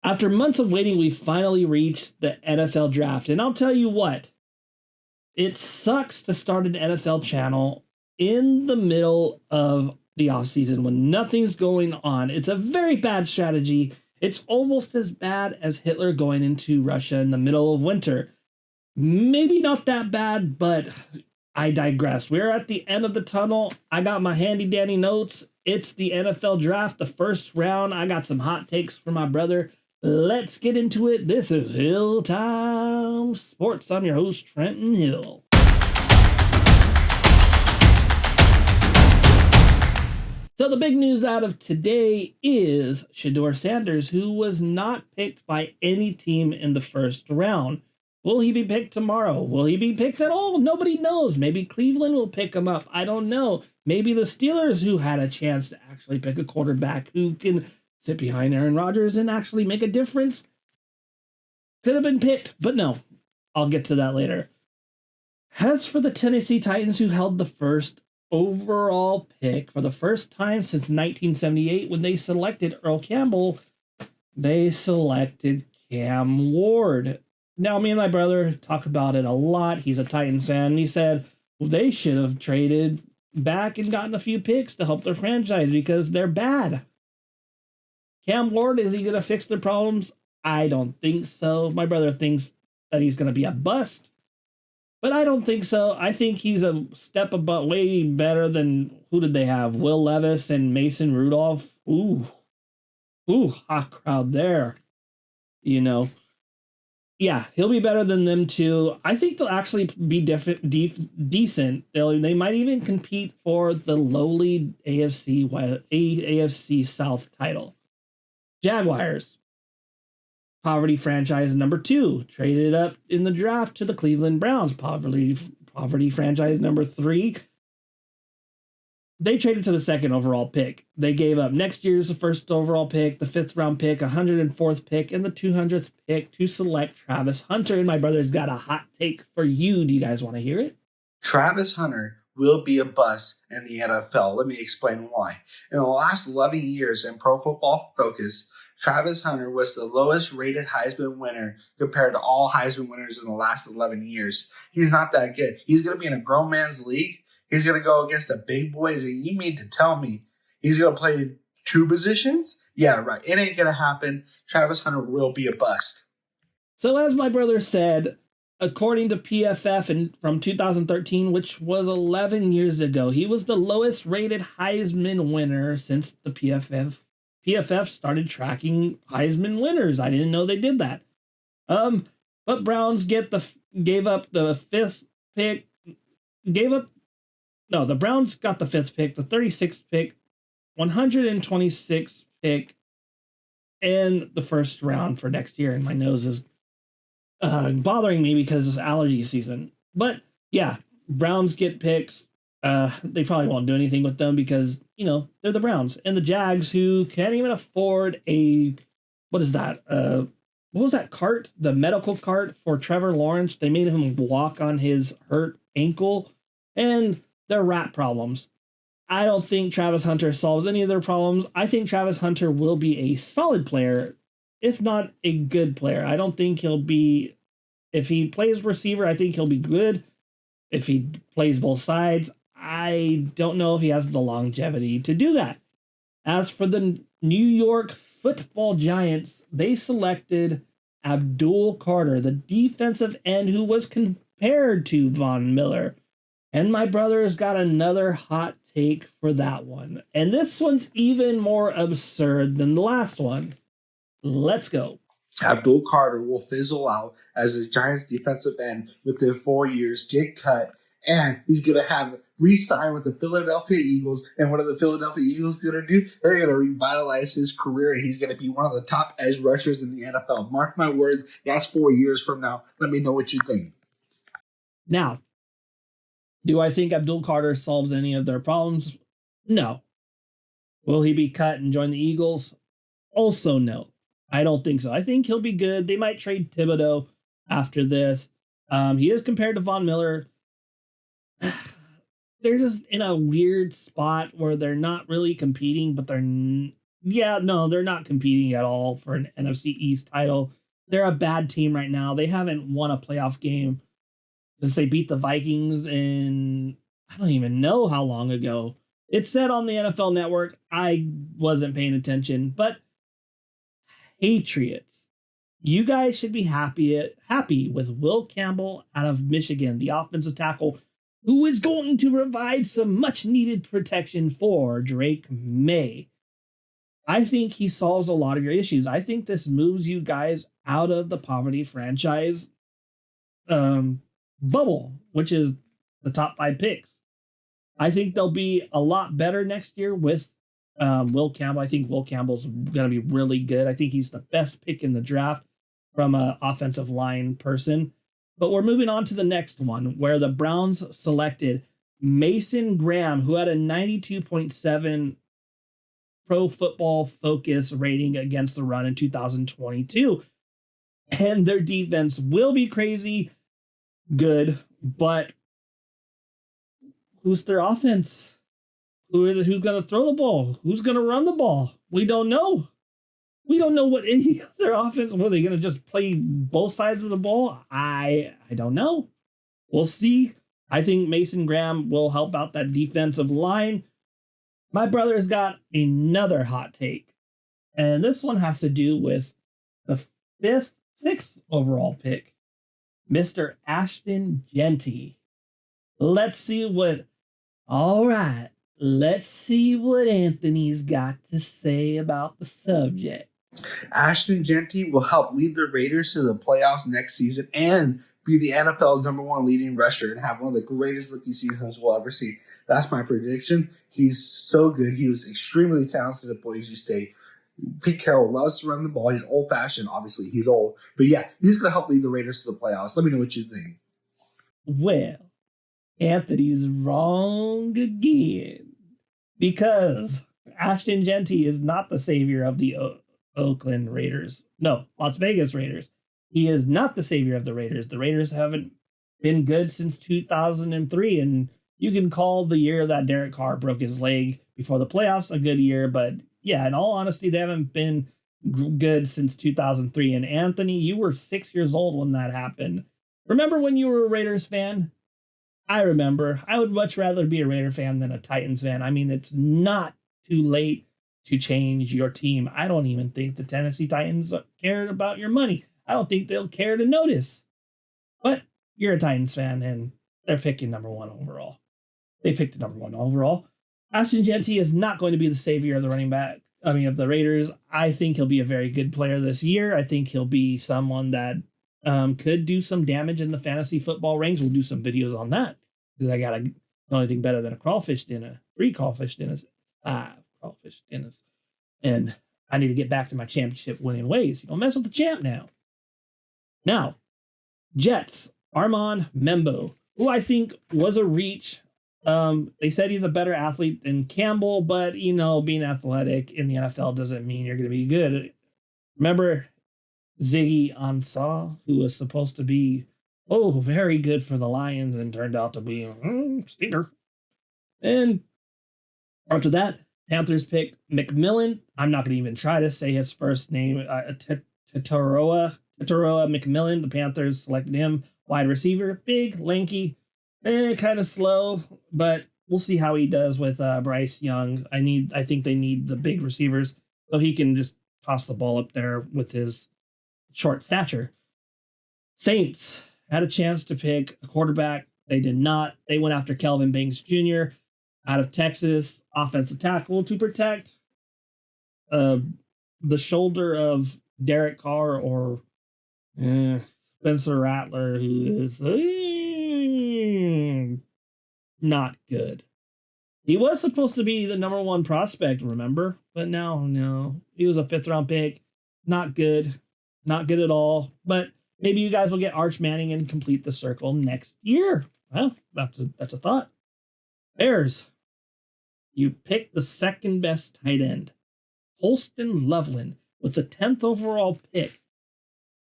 After months of waiting, we finally reached the NFL draft. And I'll tell you what, it sucks to start an NFL channel in the middle of the offseason when nothing's going on. It's a very bad strategy. It's almost as bad as Hitler going into Russia in the middle of winter. Maybe not that bad, but I digress. We're at the end of the tunnel. I got my handy dandy notes. It's the NFL draft, the first round. I got some hot takes for my brother. Let's get into it. This is Hill Time Sports. I'm your host, Trenton Hill. So the big news out of today is Shedeur Sanders, who was not picked by any team in the first round. Will he be picked tomorrow? Will he be picked at all? Nobody knows. Maybe Cleveland will pick him up. I don't know. Maybe the Steelers, who had a chance to actually pick a quarterback who can sit behind Aaron Rodgers and actually make a difference, could have been picked. But no, I'll get to that later. As for the Tennessee Titans, who held the first overall pick for the first time since 1978 when they selected Earl Campbell, they selected Cam Ward. Now, me and my brother talk about it a lot. He's a Titans fan. And he said, well, they should have traded back and gotten a few picks to help their franchise because they're bad. Cam Ward, is he going to fix their problems? I don't think so. My brother thinks that he's going to be a bust. But I don't think so. I think he's a step above, way better than, who did they have? Will Levis and Mason Rudolph. Ooh, hot crowd there. You know. Yeah, he'll be better than them too. I think they'll actually be decent. They might even compete for the lowly AFC South title. Jaguars, poverty franchise number 2, traded up in the draft to the Cleveland Browns. Poverty franchise number 3. They traded to the second overall pick. They gave up next year's first overall pick, the 5th round pick, 104th pick, and the 200th pick to select Travis Hunter. And my brother's got a hot take for you. Do you guys want to hear it? Travis Hunter will be a bust in the NFL. Let me explain why. In the last 11 years in Pro Football Focus, Travis Hunter was the lowest rated Heisman winner compared to all Heisman winners in the last 11 years. He's not that good. He's going to be in a grown man's league. He's going to go against the big boys. And you mean to tell me he's going to play 2 positions? Yeah, right. It ain't going to happen. Travis Hunter will be a bust. So as my brother said, according to PFF from 2013, which was 11 years ago, he was the lowest rated Heisman winner since the PFF started tracking Heisman winners. I didn't know they did that. But Browns gave up the 5th pick. The Browns got the 5th pick, the 36th pick, 126th pick, and the first round for next year. And my nose is bothering me because it's allergy season. But yeah, Browns get picks. They probably won't do anything with them because, they're the Browns. And the Jags, who can't even afford what is that? What was that cart? The medical cart for Trevor Lawrence. They made him walk on his hurt ankle. And their rat problems. I don't think Travis Hunter solves any of their problems. I think Travis Hunter will be a solid player, if not a good player. I don't think he'll be, if he plays receiver, I think he'll be good. If he plays both sides, I don't know if he has the longevity to do that. As for the New York Football Giants, they selected Abdul Carter, the defensive end who was compared to Von Miller. And my brother's got another hot take for that one. And this one's even more absurd than the last one. Let's go. Abdul Carter will fizzle out as a Giants defensive end within 4 years, get cut, and he's going to have re-sign with the Philadelphia Eagles. And what are the Philadelphia Eagles going to do? They're going to revitalize his career, and he's going to be one of the top edge rushers in the NFL. Mark my words, that's 4 years from now. Let me know what you think. Now, do I think Abdul Carter solves any of their problems? No. Will he be cut and join the Eagles? Also no. I don't think so. I think he'll be good. They might trade Thibodeau after this. He is compared to Von Miller. They're just in a weird spot where they're not really competing, but Yeah, no, they're not competing at all for an NFC East title. They're a bad team right now. They haven't won a playoff game since they beat the Vikings in I don't even know how long ago. It said on the NFL Network. I wasn't paying attention, but Patriots. You guys should be happy with Will Campbell out of Michigan, the offensive tackle, who is going to provide some much needed protection for Drake May. I think he solves a lot of your issues. I think this moves you guys out of the poverty franchise bubble, which is the top 5 picks. I think they'll be a lot better next year with Will Campbell. I think Will Campbell's going to be really good. I think he's the best pick in the draft from an offensive line person. But we're moving on to the next one, where the Browns selected Mason Graham, who had a 92.7 Pro Football Focus rating against the run in 2022. And their defense will be crazy good, but who's their offense? Who's going to throw the ball? Who's going to run the ball? We don't know. We don't know what any of their offense. What, are they going to just play both sides of the ball? I don't know. We'll see. I think Mason Graham will help out that defensive line. My brother's got another hot take, and this one has to do with the 6th overall pick, Mr. Ashton Jeanty. Let's see what Anthony's got to say about the subject. Ashton Jeanty will help lead the Raiders to the playoffs next season and be the NFL's #1 leading rusher and have one of the greatest rookie seasons we'll ever see. That's my prediction. He's so good. He was extremely talented at Boise State. Pete Carroll loves to run the ball. He's old-fashioned. Obviously, he's old. But yeah, he's going to help lead the Raiders to the playoffs. Let me know what you think. Well, Anthony's wrong again. Because Ashton Jeanty is not the savior of the Oakland Raiders. No, Las Vegas Raiders. He is not the savior of the Raiders. The Raiders haven't been good since 2003, and you can call the year that Derek Carr broke his leg before the playoffs a good year, but yeah, in all honesty, they haven't been good since 2003. And Anthony, you were 6 years old when that happened. Remember when you were a Raiders fan? I remember. I would much rather be a Raider fan than a Titans fan. I mean, it's not too late to change your team. I don't even think the Tennessee Titans cared about your money. I don't think they'll care to notice. But you're a Titans fan, and they're picking #1 overall. They picked the #1 overall. Ashton Jeanty is not going to be the savior of the of the Raiders. I think he'll be a very good player this year. I think he'll be someone that could do some damage in the fantasy football ranks. We'll do some videos on that because I got the only thing better than a crawfish dinner, 3 crawfish dinners, 5 crawfish dinners, and I need to get back to my championship winning ways. You don't mess with the champ now. Now, Jets, Armand Membo, who I think was a reach. They said he's a better athlete than Campbell, but being athletic in the NFL doesn't mean you're going to be good. Remember Ziggy Ansah, who was supposed to be very good for the Lions and turned out to be stinker. And after that, Panthers picked McMillan. I'm not going to even try to say his first name. Tataroa McMillan. The Panthers selected him, wide receiver, big, lanky. Kind of slow, but we'll see how he does with Bryce Young. I think they need the big receivers so he can just toss the ball up there with his short stature. Saints had a chance to pick a quarterback. They did not. They went after Kelvin Banks Jr. out of Texas, offensive tackle to protect the shoulder of Derek Carr or Spencer Rattler, who is not good. He was supposed to be the #1 prospect, remember? But now, no. He was a 5th-round pick. Not good. Not good at all. But maybe you guys will get Arch Manning and complete the circle next year. Well, that's a thought. Bears. You picked the second best tight end, Holston Loveland, with the 10th overall pick.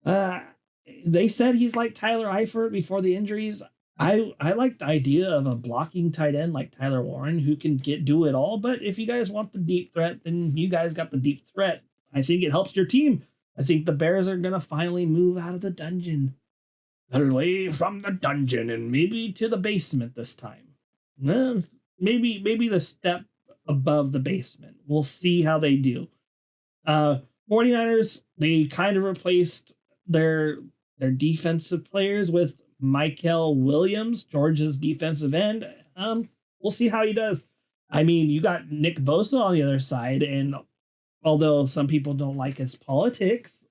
They said he's like Tyler Eifert before the injuries. I like the idea of a blocking tight end like Tyler Warren who can do it all. But if you guys want the deep threat, then you guys got the deep threat. I think it helps your team. I think the Bears are gonna finally move out of the dungeon, away from the dungeon, and maybe to the basement this time. Maybe the step above the basement. We'll see how they do. 49ers, they kind of replaced their defensive players with Michael Williams, Georgia's defensive end. We'll see how he does. I mean, you got Nick Bosa on the other side, and although some people don't like his politics,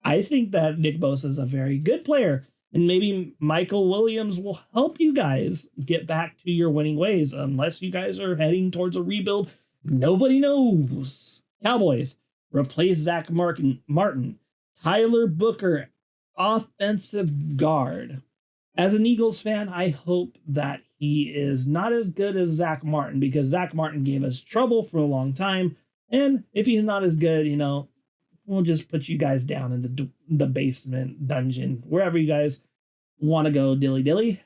I think that Nick Bosa is a very good player. And maybe Michael Williams will help you guys get back to your winning ways, unless you guys are heading towards a rebuild. Nobody knows. Cowboys, replace Zach Martin. Tyler Booker, offensive guard. As an Eagles fan, I hope that he is not as good as Zach Martin, because Zach Martin gave us trouble for a long time. And if he's not as good, we'll just put you guys down in the basement dungeon, wherever you guys want to go, dilly.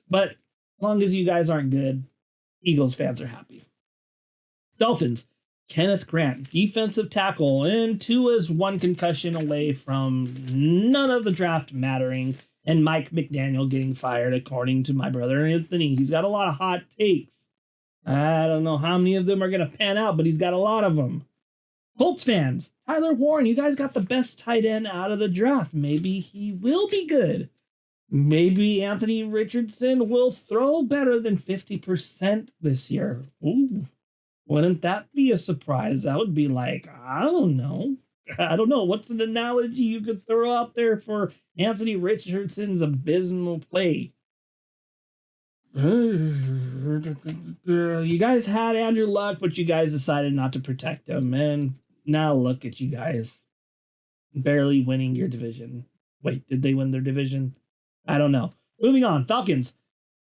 But as long as you guys aren't good, Eagles fans are happy. Dolphins, Kenneth Grant, defensive tackle, and Tua's one concussion away from none of the draft mattering, and Mike McDaniel getting fired, according to my brother Anthony. He's got a lot of hot takes. I don't know how many of them are going to pan out, but he's got a lot of them. Colts fans, Tyler Warren, you guys got the best tight end out of the draft. Maybe he will be good. Maybe Anthony Richardson will throw better than 50% this year. Ooh, wouldn't that be a surprise? That would be like, I don't know. What's an analogy you could throw out there for Anthony Richardson's abysmal play? You guys had Andrew Luck, but you guys decided not to protect him. And now look at you guys barely winning your division. Wait, did they win their division? I don't know. Moving on. Falcons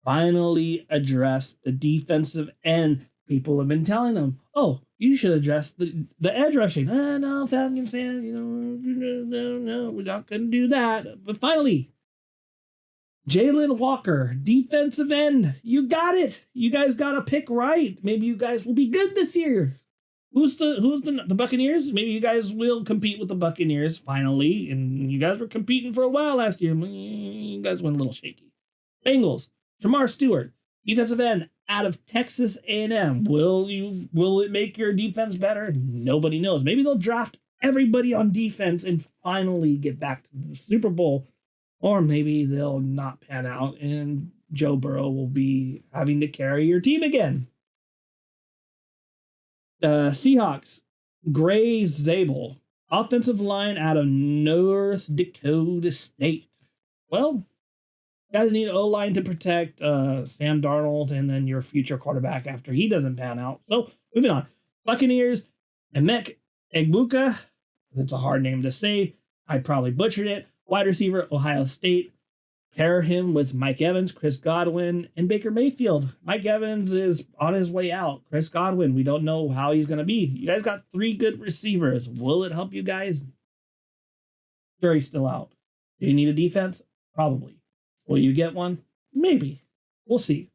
finally addressed the defensive end. People have been telling them, oh, you should address the edge rushing. No, Falcons fans, no, we're not going to do that. But finally, Jalen Walker, defensive end. You got it. You guys got to pick right. Maybe you guys will be good this year. Who's the Buccaneers? Maybe you guys will compete with the Buccaneers finally. And you guys were competing for a while last year. You guys went a little shaky. Bengals, Jamar Stewart, defensive end out of Texas A&M. Will it make your defense better? Nobody knows. Maybe they'll draft everybody on defense and finally get back to the Super Bowl. Or maybe they'll not pan out and Joe Burrow will be having to carry your team again. Seahawks, Gray Zabel, offensive line out of North Dakota State. Well, you guys need O-line to protect Sam Darnold and then your future quarterback after he doesn't pan out. So, moving on. Buccaneers, Emek Egbuka. That's a hard name to say. I probably butchered it. Wide receiver, Ohio State. Pair him with Mike Evans, Chris Godwin, and Baker Mayfield. Mike Evans is on his way out. Chris Godwin, we don't know how he's going to be. You guys got 3 good receivers. Will it help you guys? Sure, he's still out. Do you need a defense? Probably. Will you get one? Maybe. We'll see.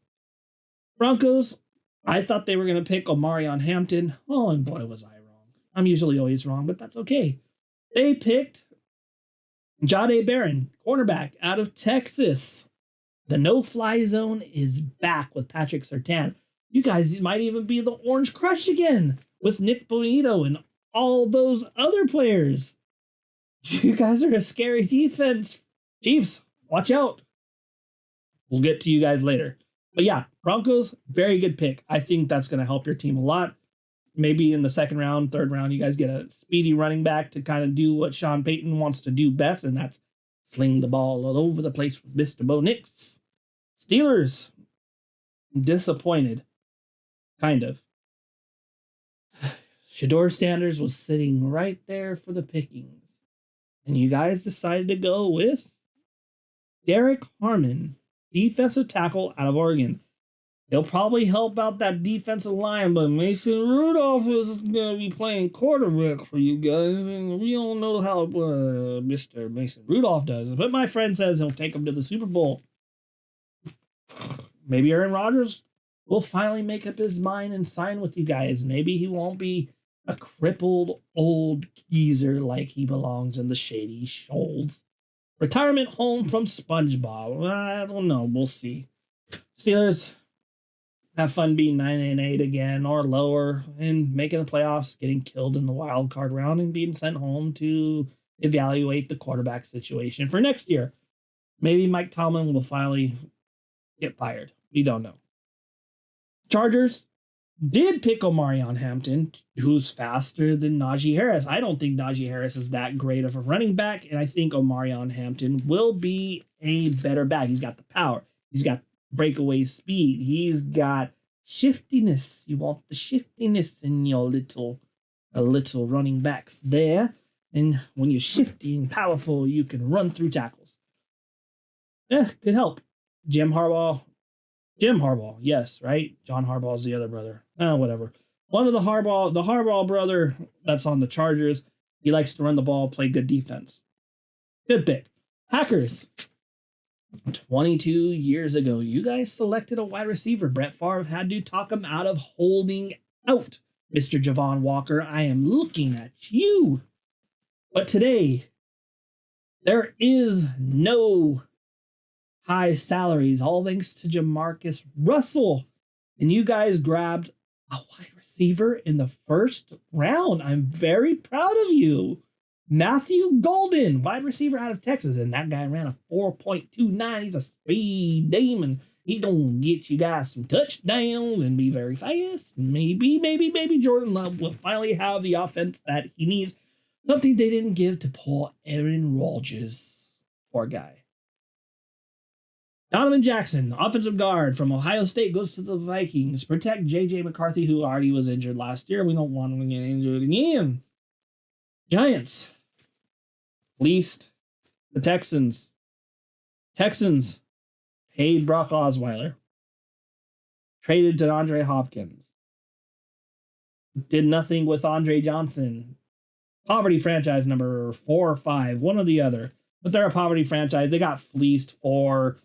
Broncos, I thought they were going to pick Omarion Hampton. Oh, and boy, was I wrong. I'm usually always wrong, but that's okay. They picked Jahdae Barron, cornerback out of Texas. The no-fly zone is back with Patrick Surtain. You guys might even be the Orange Crush again with Nick Bonito and all those other players. You guys are a scary defense. Chiefs, watch out. We'll get to you guys later. But yeah, Broncos, very good pick. I think that's going to help your team a lot. Maybe in the second round, third round, you guys get a speedy running back to kind of do what Sean Payton wants to do best, and that's sling the ball all over the place with Mr. Bo Nix. Steelers, disappointed. Kind of. Shador Sanders was sitting right there for the pickings. And you guys decided to go with Derek Harmon, defensive tackle out of Oregon. He'll probably help out that defensive line, but Mason Rudolph is going to be playing quarterback for you guys, and we don't know how Mr. Mason Rudolph does. But my friend says he'll take him to the Super Bowl. maybe Aaron Rodgers will finally make up his mind and sign with you guys. Maybe he won't be a crippled old geezer like he belongs in the Shady Shoals retirement home from SpongeBob. I don't know. We'll see. Steelers have fun being 9-8 again or lower and making the playoffs, getting killed in the wild card round, and being sent home to evaluate the quarterback situation for next year. Maybe Mike Tomlin will finally get fired. We don't know. Chargers did pick Omarion Hampton, who's faster than Najee Harris. I don't think Najee Harris is that great of a running back, and I think Omarion Hampton will be a better back. He's got the power. He's got breakaway speed. He's got shiftiness. You want the shiftiness in your little running backs there. And when you're shifty and powerful, you can run through tackles. Could help. Jim Harbaugh, yes, right? John Harbaugh's the other brother. Whatever. One of the Harbaugh brother that's on the Chargers. He likes to run the ball, play good defense. Good pick. Packers. 22 years ago, you guys selected a wide receiver. Brett Favre had to talk him out of holding out. Mr. Javon Walker, I am looking at you. But today, there is no high salaries, all thanks to Jamarcus Russell. And you guys grabbed a wide receiver in the first round. I'm very proud of you. Matthew Golden, wide receiver out of Texas. And that guy ran a 4.29. He's a speed demon. He's going to get you guys some touchdowns and be very fast. Maybe Jordan Love will finally have the offense that he needs. Something they didn't give to poor Aaron Rodgers. Poor guy. Donovan Jackson, offensive guard from Ohio State, goes to the Vikings. Protect J.J. McCarthy, who already was injured last year. We don't want him to get injured again. Giants fleeced the Texans. Texans paid Brock Osweiler. Traded DeAndre Hopkins. Did nothing with Andre Johnson. Poverty franchise number 4 or 5, one or the other. But they're a poverty franchise. They got fleeced for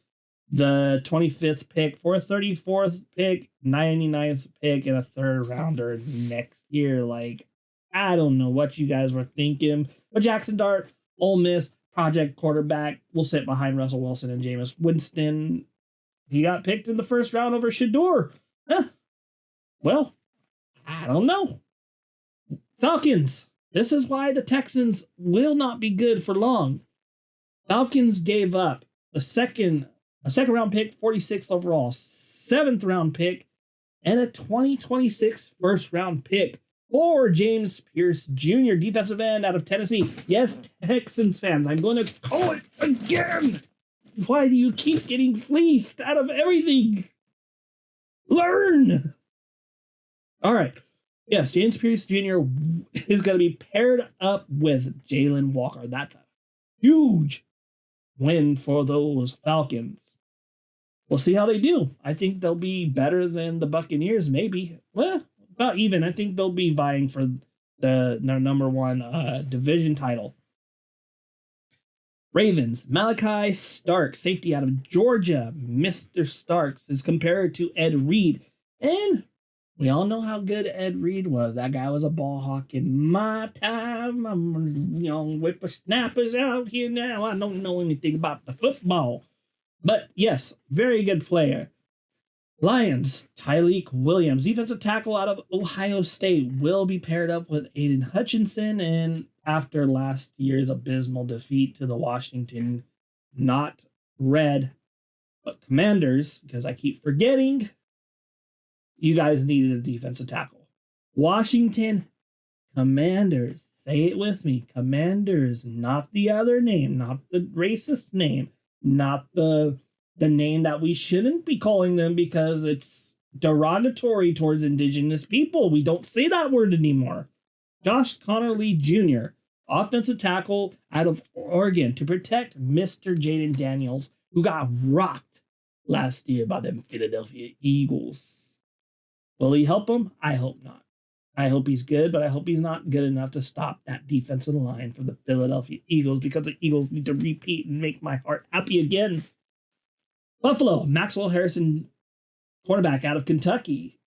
the 25th pick, for a 34th pick, 99th pick, and a third rounder next year. Like, I don't know what you guys were thinking. But Jackson Dart, Ole Miss, project quarterback, will sit behind Russell Wilson and Jameis Winston. He got picked in the first round over Shador. Well, I don't know. Falcons. This is why the Texans will not be good for long. Falcons gave up a second round pick, 46th overall, 7th round pick, and a 2026 first round pick for James Pierce Jr., defensive end out of Tennessee. Yes, Texans fans, I'm going to call it again. Why do you keep getting fleeced out of everything? Learn. All right. Yes, James Pierce Jr. is going to be paired up with Jalen Walker. That's a huge win for those Falcons. We'll see how they do. I think they'll be better than the Buccaneers, maybe. Well, about even. I think they'll be vying for their number one division title. Ravens, Malachi Starks, safety out of Georgia. Mr. Starks is compared to Ed Reed. And we all know how good Ed Reed was. That guy was a ball hawk in my time. I'm young whippersnappers out here now. I don't know anything about the football. But yes, very good player. Lions, Tyleik Williams, defensive tackle out of Ohio State, will be paired up with Aiden Hutchinson. And after last year's abysmal defeat to the Washington, not Red, but Commanders, because I keep forgetting, you guys needed a defensive tackle. Washington Commanders. Say it with me. Commanders, not the other name, not the racist name, not the name that we shouldn't be calling them because it's derogatory towards indigenous people. We don't say that word anymore. Josh Connerly Jr., offensive tackle out of Oregon, to protect Mr. Jaden Daniels, who got rocked last year by the Philadelphia Eagles. Will he help him? I hope not. I hope he's good, but I hope he's not good enough to stop that defensive line for the Philadelphia Eagles, because the Eagles need to repeat and make my heart happy again. Buffalo, Maxwell Harrison Quarterback out of Kentucky.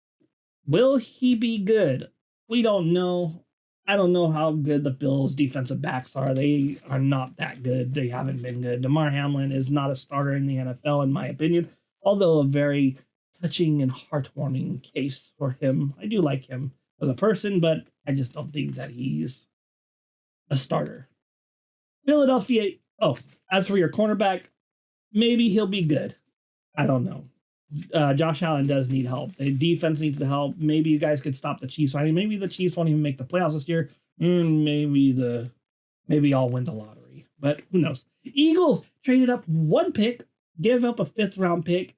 Will he be good? We don't know. I don't know how good the Bills' defensive backs are. They are not that good. They haven't been good. Damar Hamlin is not a starter in the NFL, in my opinion, although a very touching and heartwarming case for him. I do like him as a person, but I just don't think that he's a starter. Philadelphia. Oh, as for your cornerback, maybe he'll be good. I don't know. Josh Allen does need help. The defense needs to help. Maybe you guys could stop the Chiefs. I mean, maybe the Chiefs won't even make the playoffs this year. Maybe I'll win the lottery. But who knows? Eagles traded up one pick, gave up a 5th round pick,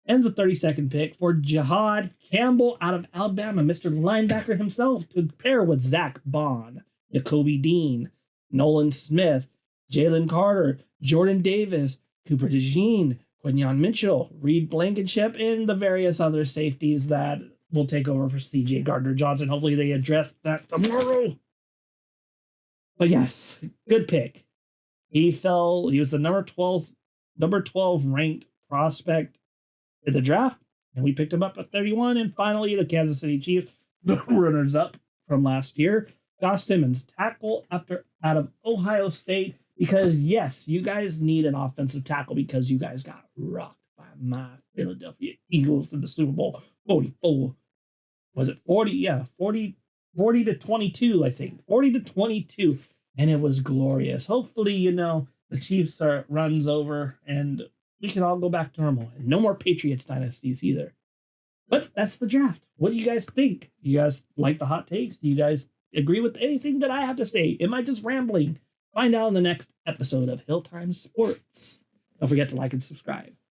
and the 32nd pick for Jihad Campbell out of Alabama, Mr. Linebacker himself, to pair with Zach Bond, Jacoby Dean, Nolan Smith, Jalen Carter, Jordan Davis, Cooper DeJean, Quinyon Mitchell, Reed Blankenship, and the various other safeties that will take over for C.J. Gardner-Johnson. Hopefully they address that tomorrow. But yes, good pick. He was the number 12 ranked prospect in the draft, and we picked him up at 31. And finally, the Kansas City Chiefs, the runners-up from last year, Josh Simmons, tackle out of Ohio State. Because, yes, you guys need an offensive tackle because you guys got rocked by my Philadelphia Eagles in the Super Bowl 44. Was it 40? Yeah, 40 to 22, I think. 40 to 22. And it was glorious. Hopefully, the Chiefs runs over and we can all go back to normal. And no more Patriots dynasties either. But that's the draft. What do you guys think? Do you guys like the hot takes? Do you guys agree with anything that I have to say? Am I just rambling? Find out in the next episode of Hill Time Sports. Don't forget to like and subscribe.